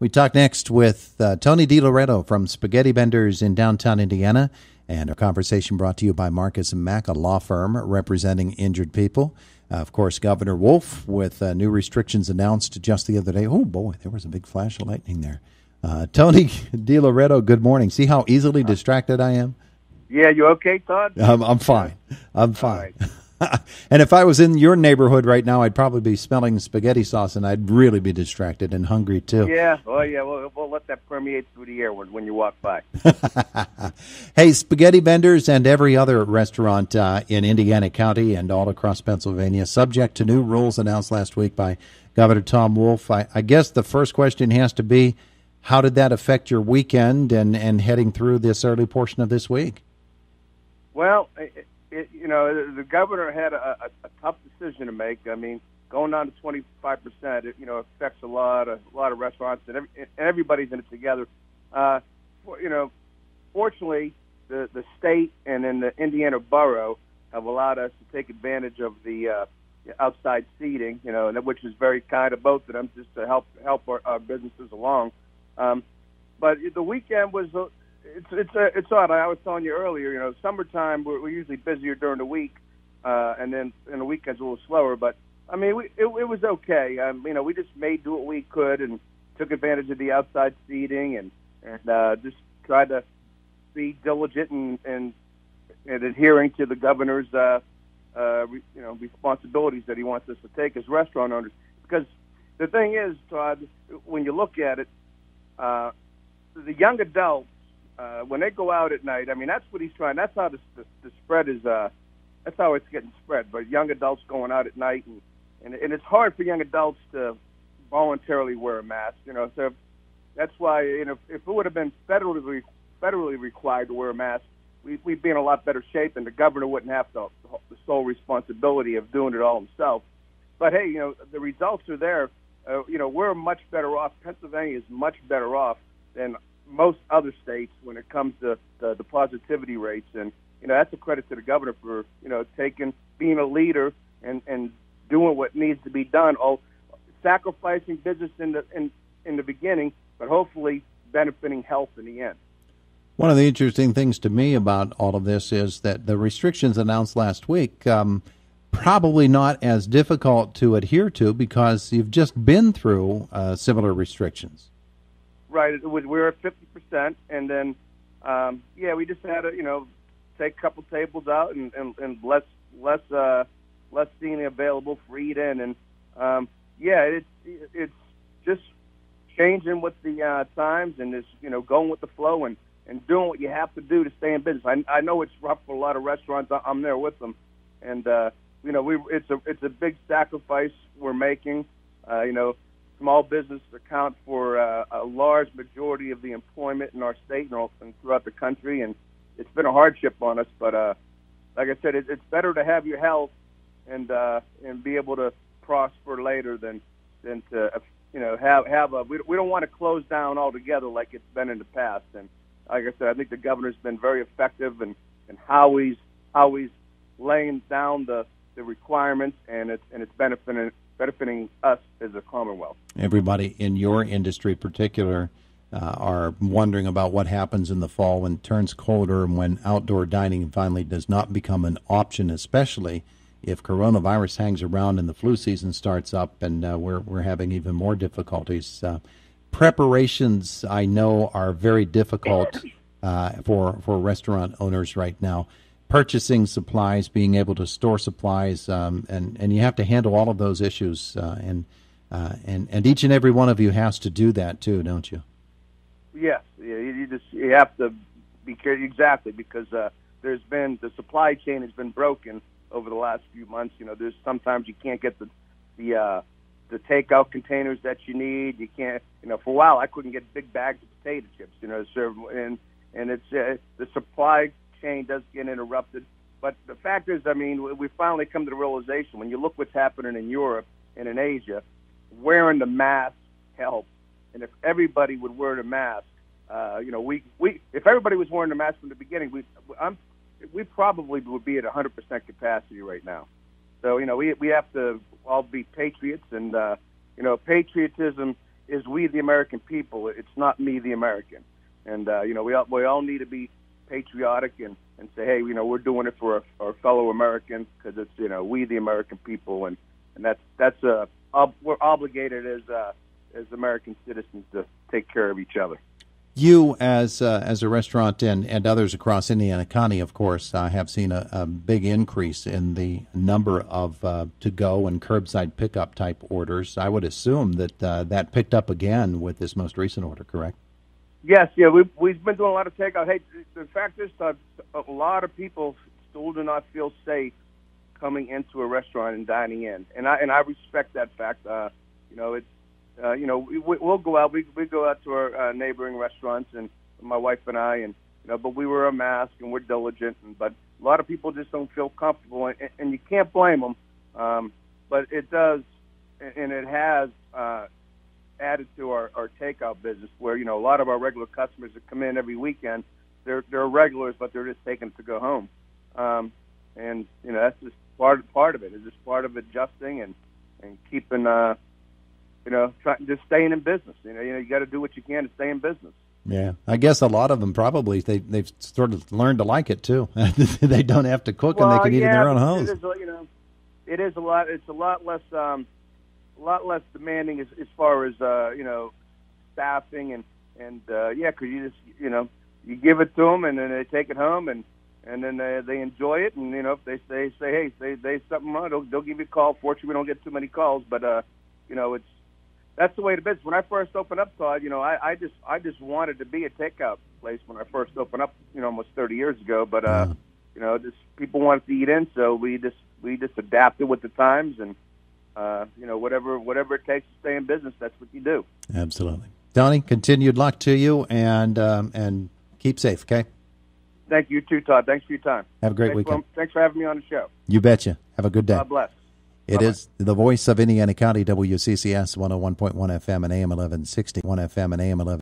We talk next with Tony DeLoreto from Spaghetti Benders in downtown Indiana, and our conversation brought to you by Marcus & Mack, a law firm representing injured people. Of course, Governor Wolf with new restrictions announced just the other day. Oh, boy, there was a big flash of lightning there. Tony DeLoreto, good morning. See how easily distracted I am? Yeah, you okay, Todd? I'm fine. I'm fine. Right. And if I was in your neighborhood right now, I'd probably be smelling spaghetti sauce, and I'd really be distracted and hungry, too. Yeah, we'll let that permeate through the air when you walk by. Hey, Spaghetti Benders and every other restaurant in Indiana County and all across Pennsylvania, subject to new rules announced last week by Governor Tom Wolf. I guess the first question has to be, how did that affect your weekend and heading through this early portion of this week? Well, the governor had a tough decision to make. I mean, going down to 25%, affects a lot of restaurants, and everybody's in it together. Fortunately, the state and then the Indiana borough have allowed us to take advantage of the outside seating, which is very kind of both of them, just to help our businesses along. But the weekend was. It's odd. I was telling you earlier, summertime we're usually busier during the week, and then the weekends a little slower. But I mean, it was okay. We just made do what we could and took advantage of the outside seating and just tried to be diligent and adhering to the governor's responsibilities that he wants us to take as restaurant owners. Because the thing is, Todd, when you look at it, the young adults. When they go out at night, I mean, that's what he's trying. That's how the spread is. That's how it's getting spread. But young adults going out at night, and it's hard for young adults to voluntarily wear a mask. So that's why if it would have been federally required to wear a mask, we'd be in a lot better shape, and the governor wouldn't have the sole responsibility of doing it all himself. But hey, the results are there. We're much better off. Pennsylvania is much better off than most other states when it comes to the positivity rates, and that's a credit to the governor for being a leader and doing what needs to be done. Sacrificing business in the beginning, but hopefully benefiting health in the end. One of the interesting things to me about all of this is that the restrictions announced last week probably not as difficult to adhere to because you've just been through similar restrictions. Right, we were at 50%, and then we just had to take a couple tables out and less seating available for eat-in, and it's just changing with the times and just going with the flow and doing what you have to do to stay in business. I know it's rough for a lot of restaurants. I'm there with them, and it's a big sacrifice we're making. Small business account for a large majority of the employment in our state and throughout the country, and it's been a hardship on us. But like I said, it's better to have your health and be able to prosper later than to have a. We don't want to close down altogether like it's been in the past. And like I said, I think the governor's been very effective in how he's laying down the requirements, and it's benefiting us as a Commonwealth. Everybody in your industry particular are wondering about what happens in the fall when it turns colder and when outdoor dining finally does not become an option, especially if coronavirus hangs around and the flu season starts up and we're having even more difficulties. Preparations, I know, are very difficult for restaurant owners right now. Purchasing supplies, being able to store supplies, and you have to handle all of those issues, and each and every one of you has to do that too, don't you? Yes, you have to be careful, exactly, because the supply chain has been broken over the last few months. There's sometimes you can't get the takeout containers that you need. You can't, for a while I couldn't get big bags of potato chips, to serve, and it's the supply chain does get interrupted. But the fact is, we finally come to the realization when you look what's happening in Europe and in Asia, wearing the mask helps. And if everybody would wear the mask, if everybody was wearing the mask from the beginning, we probably would be at 100% capacity right now. So we have to all be patriots, and patriotism is we the American people. It's not me the American. And we all need to be patriotic and say, hey, we're doing it for our fellow Americans, because it's we the American people, and that's we're obligated as American citizens to take care of each other. You, as a restaurant and others across Indiana County, of course, have seen a big increase in the number of to-go and curbside pickup type orders. I would assume that that picked up again with this most recent order, correct? Yes, yeah, we've been doing a lot of takeout. Hey, the fact is, a lot of people still do not feel safe coming into a restaurant and dining in, and I respect that fact. We'll go out. We go out to our neighboring restaurants, and my wife and I, and but we wear a mask and we're diligent. But a lot of people just don't feel comfortable, and you can't blame them. But it does, and it has added to our takeout business, where a lot of our regular customers that come in every weekend, they're regulars, but they're just taking it to go home. And that's just part of it. It's just part of adjusting and keeping. Just staying in business. You got to do what you can to stay in business. Yeah, I guess a lot of them probably they've sort of learned to like it too. They don't have to cook, and they can eat in their own homes. It is a lot. It's a lot less demanding as far as staffing and because you just you give it to them, and then they take it home, and then they enjoy it, and if they say hey, they something wrong, they'll give you a call. Fortunately, we don't get too many calls, but it's. That's the way the business. When I first opened up, Todd, I just wanted to be a takeout place when I first opened up, almost 30 years ago. But just people wanted to eat in, so we just adapted with the times, and whatever it takes to stay in business, that's what you do. Absolutely, Tony. Continued luck to you, and keep safe. Okay. Thank you too, Todd. Thanks for your time. Have a great weekend. Thanks for having me on the show. You betcha. Have a good day. God bless. It Bye-bye. Is the voice of Indiana County, WCCS 101.1 FM and AM 1160, 1 FM and AM 11.